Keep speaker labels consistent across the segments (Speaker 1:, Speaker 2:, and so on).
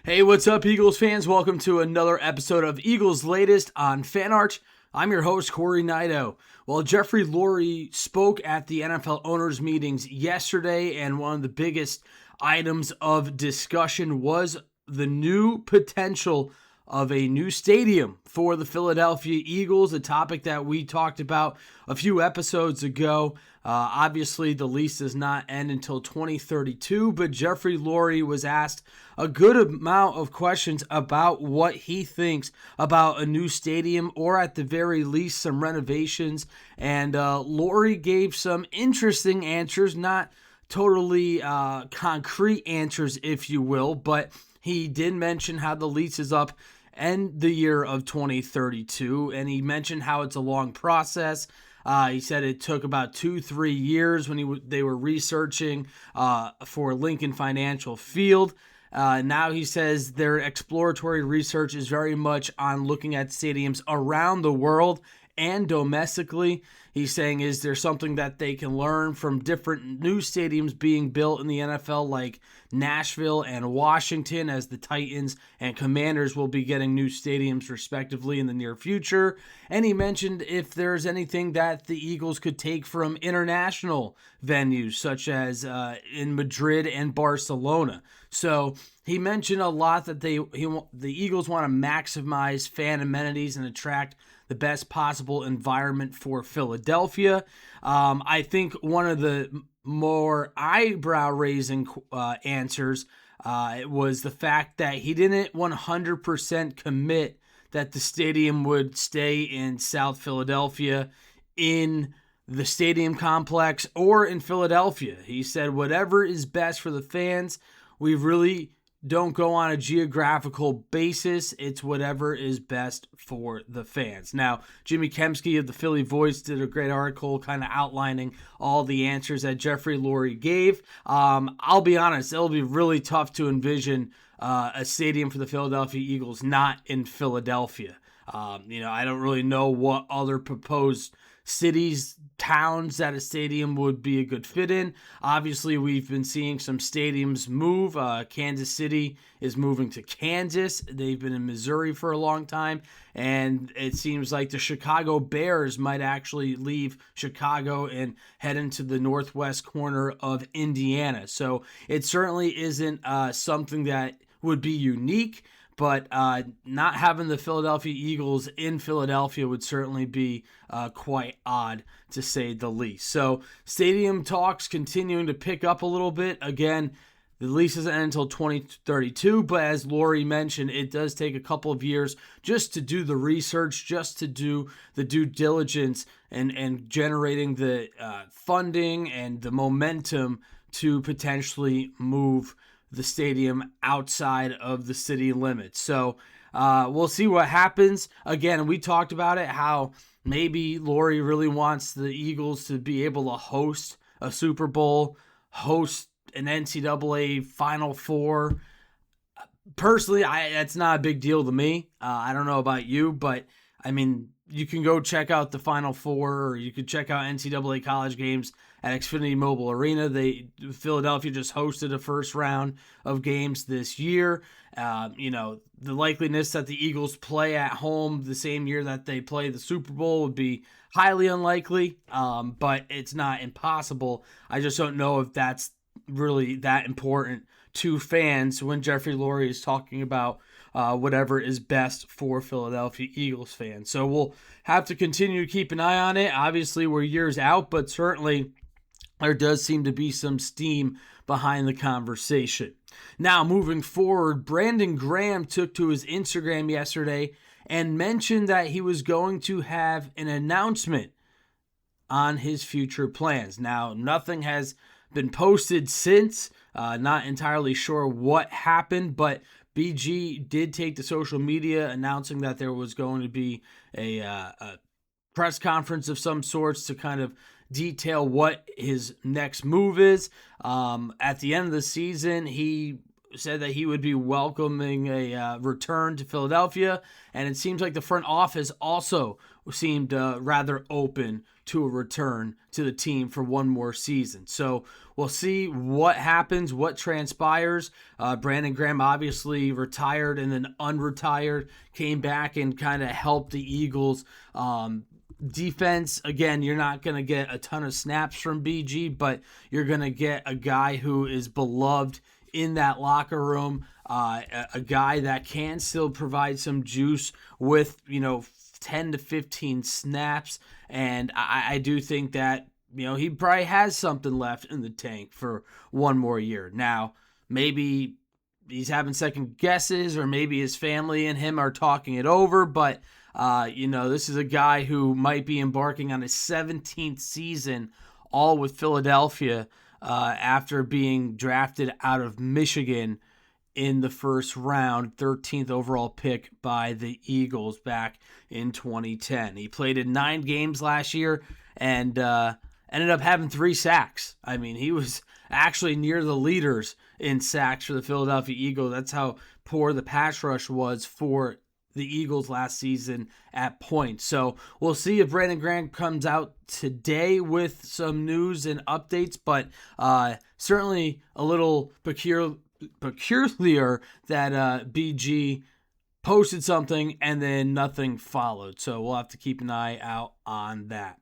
Speaker 1: Hey, what's up, Eagles fans? Welcome to another episode of Eagles Latest on Fan Art. I'm your host, Cory Nidoh. Well, Jeffrey Lurie spoke at the NFL owners' meetings yesterday, and one of the biggest items of discussion was the new potential of a new stadium for the Philadelphia Eagles, a topic that we talked about a few episodes ago. Obviously, the lease does not end until 2032, but Jeffrey Lurie was asked a good amount of questions about what he thinks about a new stadium, or at the very least, some renovations. And Lurie gave some interesting answers, not totally concrete answers, if you will, but he did mention how the lease is up and the year of 2032, and he mentioned how it's a long process. He said it took about 2-3 years when they were researching for Lincoln Financial Field. Now he says their exploratory research is very much on looking at stadiums around the world and domestically. He's saying, is there something that they can learn from different new stadiums being built in the NFL, like Nashville and Washington, as the Titans and Commanders will be getting new stadiums respectively in the near future? And he mentioned if there's anything that the Eagles could take from international venues, such as in Madrid and Barcelona. So he mentioned a lot that the Eagles want to maximize fan amenities and attract the best possible environment for Philadelphia. I think one of the more eyebrow-raising answers was the fact that he didn't 100% commit that the stadium would stay in South Philadelphia, in the stadium complex, or in Philadelphia. He said whatever is best for the fans. We really don't go on a geographical basis. It's whatever is best for the fans. Now, Jimmy Kempski of the Philly Voice did a great article kind of outlining all the answers that Jeffrey Lurie gave. I'll be honest, it'll be really tough to envision a stadium for the Philadelphia Eagles not in Philadelphia. I don't really know what other proposed cities, towns that a stadium would be a good fit in. Obviously, we've been seeing some stadiums move. Kansas City is moving to Kansas. They've been in Missouri for a long time, and it seems like the Chicago Bears might actually leave Chicago and head into the northwest corner of Indiana. So it certainly isn't something that would be unique, but not having the Philadelphia Eagles in Philadelphia would certainly be quite odd, to say the least. So stadium talks continuing to pick up a little bit. Again, the lease doesn't end until 2032, but as Lurie mentioned, it does take a couple of years just to do the research, just to do the due diligence and generating the funding and the momentum to potentially move the stadium outside of the city limits. So we'll see what happens. Again, we talked about it, how maybe Lurie really wants the Eagles to be able to host a Super Bowl, host an NCAA Final Four. Personally, that's not a big deal to me. I don't know about you, but I mean, you can go check out the Final Four, or you could check out NCAA college games at Xfinity Mobile Arena. Philadelphia just hosted a first round of games this year. The likeliness that the Eagles play at home the same year that they play the Super Bowl would be highly unlikely, but it's not impossible. I just don't know if that's really that important to fans when Jeffrey Lurie is talking about whatever is best for Philadelphia Eagles fans. So we'll have to continue to keep an eye on it. Obviously, we're years out, but certainly there does seem to be some steam behind the conversation. Now, moving forward, Brandon Graham took to his Instagram yesterday and mentioned that he was going to have an announcement on his future plans. Now, nothing has been posted since. Not entirely sure what happened, but BG did take to social media announcing that there was going to be a press conference of some sorts to kind of detail what his next move is. At the end of the season, he said that he would be welcoming a return to Philadelphia, and it seems like the front office also seemed rather open to a return to the team for one more season. So we'll see what happens, what transpires. Brandon Graham obviously retired and then unretired, came back and kind of helped the Eagles. Defense, again, you're not going to get a ton of snaps from BG, but you're going to get a guy who is beloved in that locker room, a guy that can still provide some juice with, 10 to 15 snaps. And I do think that, he probably has something left in the tank for one more year. Now, maybe he's having second guesses, or maybe his family and him are talking it over, but this is a guy who might be embarking on his 17th season, all with Philadelphia, after being drafted out of Michigan in the first round, 13th overall pick by the Eagles back in 2010. He played in 9 games last year and ended up having 3 sacks. I mean, he was actually near the leaders in sacks for the Philadelphia Eagles. That's how poor the pass rush was for the Eagles last season at points. So we'll see if Brandon Graham comes out today with some news and updates, but certainly a little peculiar that BG posted something and then nothing followed. So we'll have to keep an eye out on that.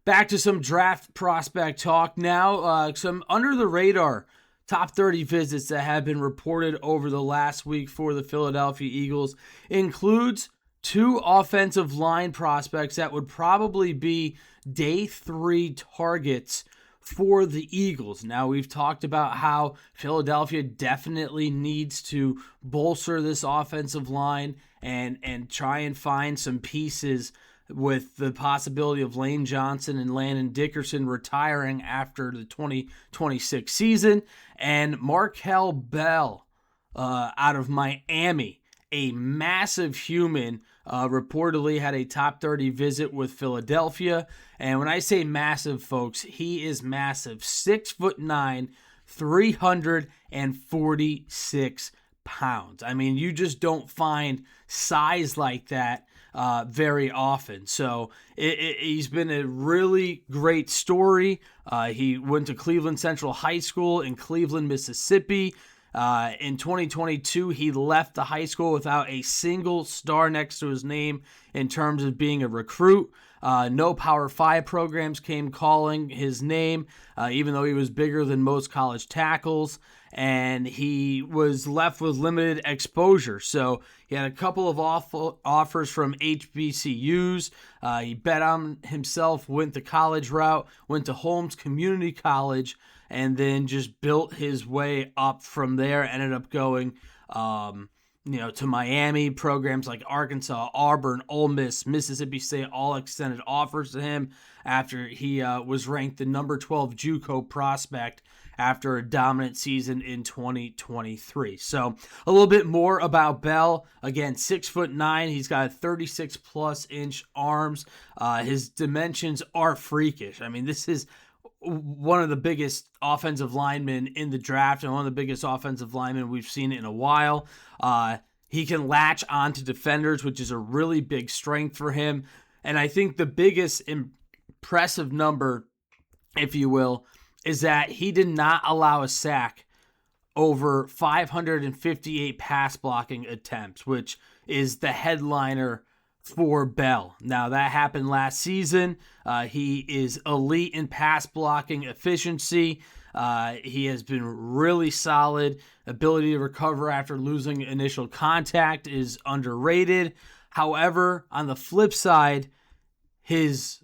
Speaker 1: Back to some draft prospect talk now. Some under the radar top 30 visits that have been reported over the last week for the Philadelphia Eagles includes 2 offensive line prospects that would probably be day 3 targets for the Eagles. Now, we've talked about how Philadelphia definitely needs to bolster this offensive line and try and find some pieces with the possibility of Lane Johnson and Landon Dickerson retiring after the 2026 season. And Markel Bell out of Miami, a massive human, reportedly had a top 30 visit with Philadelphia. And when I say massive, folks, he is massive. 6'9", 346 pounds. I mean, you just don't find size like that very often. So he's been a really great story. He went to Cleveland Central High School in Cleveland, Mississippi. In 2022, he left the high school without a single star next to his name in terms of being a recruit. No Power 5 programs came calling his name, even though he was bigger than most college tackles, and he was left with limited exposure. So he had a couple of offers from HBCUs. He bet on himself, went the college route, went to Holmes Community College, and then just built his way up from there. Ended up going to Miami. Programs like Arkansas, Auburn, Ole Miss, Mississippi State all extended offers to him after he was ranked the number 12 JUCO prospect after a dominant season in 2023. So a little bit more about Bell. Again, 6'9". He's got 36+ inch arms. His dimensions are freakish. I mean, this is one of the biggest offensive linemen in the draft and one of the biggest offensive linemen we've seen in a while. He can latch onto defenders, which is a really big strength for him. And I think the biggest impressive number, if you will, is that he did not allow a sack over 558 pass blocking attempts, which is the headliner for Bell. Now, that happened last season. He is elite in pass blocking efficiency. He has been really solid. Ability to recover after losing initial contact is underrated. However, on the flip side, his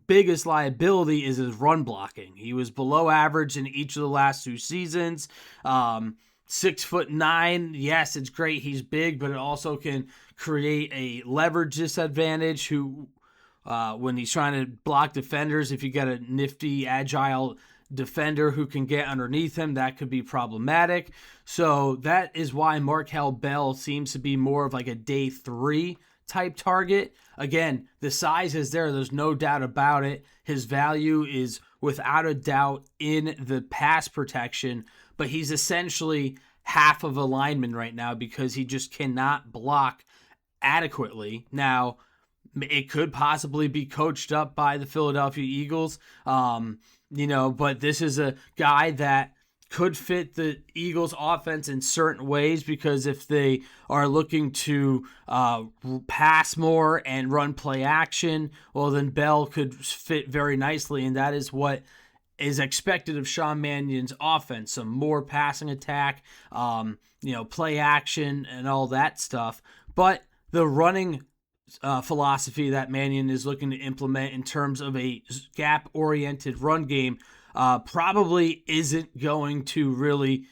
Speaker 1: biggest liability is his run blocking. He was below average in each of the last 2 seasons. 6'9". Yes, it's great. He's big, but it also can create a leverage disadvantage when he's trying to block defenders. If you got a nifty, agile defender who can get underneath him, that could be problematic. So that is why Markel Bell seems to be more of like a day 3 type target. Again, the size is there. There's no doubt about it. His value is without a doubt in the pass protection, but he's essentially half of a lineman right now because he just cannot block adequately. Now, It could possibly be coached up by the Philadelphia Eagles, but this is a guy that could fit the Eagles offense in certain ways, because if they are looking to pass more and run play action, well, then Bell could fit very nicely, and that is what is expected of Sean Mannion's offense. Some more passing attack, play action and all that stuff. But the running philosophy that Mannion is looking to implement in terms of a gap-oriented run game probably isn't going to really,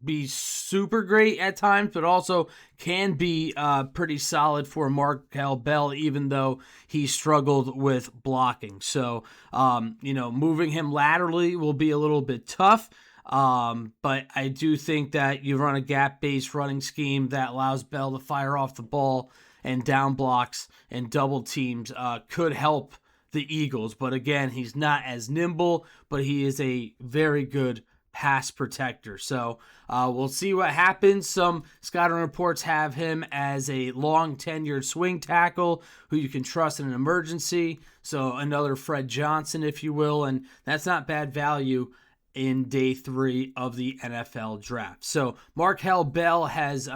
Speaker 1: be super great at times, but also can be pretty solid for Markel Bell, even though he struggled with blocking. So, moving him laterally will be a little bit tough. But I do think that you run a gap-based running scheme that allows Bell to fire off the ball, and down blocks and double teams could help the Eagles. But again, he's not as nimble, but he is a very good pass protector. So we'll see what happens. Some scouting reports have him as a long tenured swing tackle who you can trust in an emergency. So another Fred Johnson, if you will, and that's not bad value in day 3 of the NFL draft. So Markel Bell has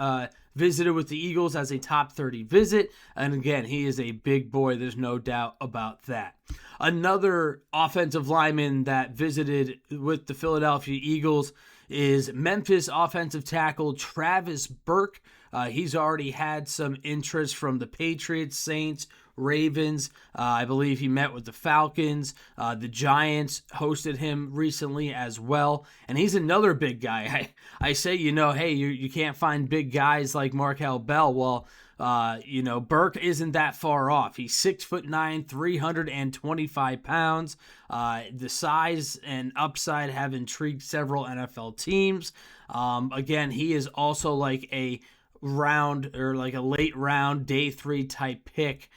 Speaker 1: visited with the Eagles as a top 30 visit. And again, he is a big boy. There's no doubt about that. Another offensive lineman that visited with the Philadelphia Eagles is Memphis offensive tackle Travis Burke. He's already had some interest from the Patriots, Saints, Ravens. I believe he met with the Falcons. The Giants hosted him recently as well. And he's another big guy. I say, hey, you can't find big guys like Markel Bell. Well, Burke isn't that far off. He's 6'9", 325 pounds. The size and upside have intrigued several NFL teams. Again, he is also like a late round day 3 type pick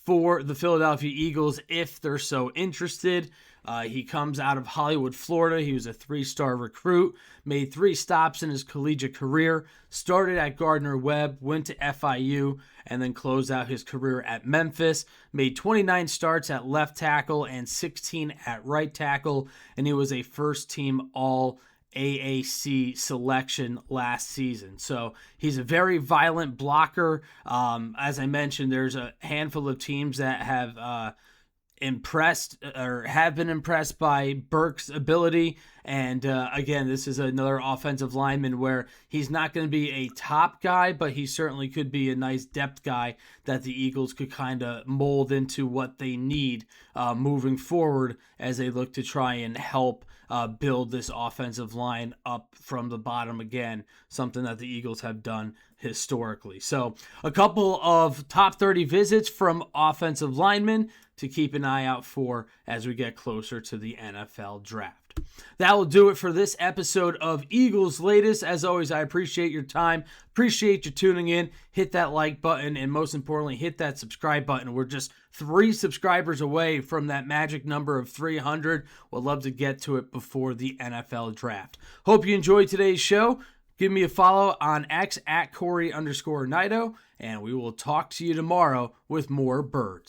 Speaker 1: for the Philadelphia Eagles if they're so interested. He comes out of Hollywood, Florida. He was a 3-star recruit, made 3 stops in his collegiate career, started at Gardner-Webb, went to FIU, and then closed out his career at Memphis. Made 29 starts at left tackle and 16 at right tackle, and he was a first-team All-AAC selection last season. So he's a very violent blocker. As I mentioned, there's a handful of teams that have impressed or have been impressed by Burke's ability. And again, this is another offensive lineman where he's not going to be a top guy, but he certainly could be a nice depth guy that the Eagles could kind of mold into what they need moving forward as they look to try and help build this offensive line up from the bottom again, something that the Eagles have done historically. So a couple of top 30 visits from offensive linemen to keep an eye out for as we get closer to the NFL draft. That will do it for this episode of Eagles Latest. As always, I appreciate your time, appreciate you tuning in. Hit that like button, and most importantly, hit that subscribe button. We're just 3 subscribers away from that magic number of 300. We'd love to get to it before the NFL draft. Hope you enjoyed today's show. Give me a follow on X at Cory_Nidoh, and we will talk to you tomorrow with more birds.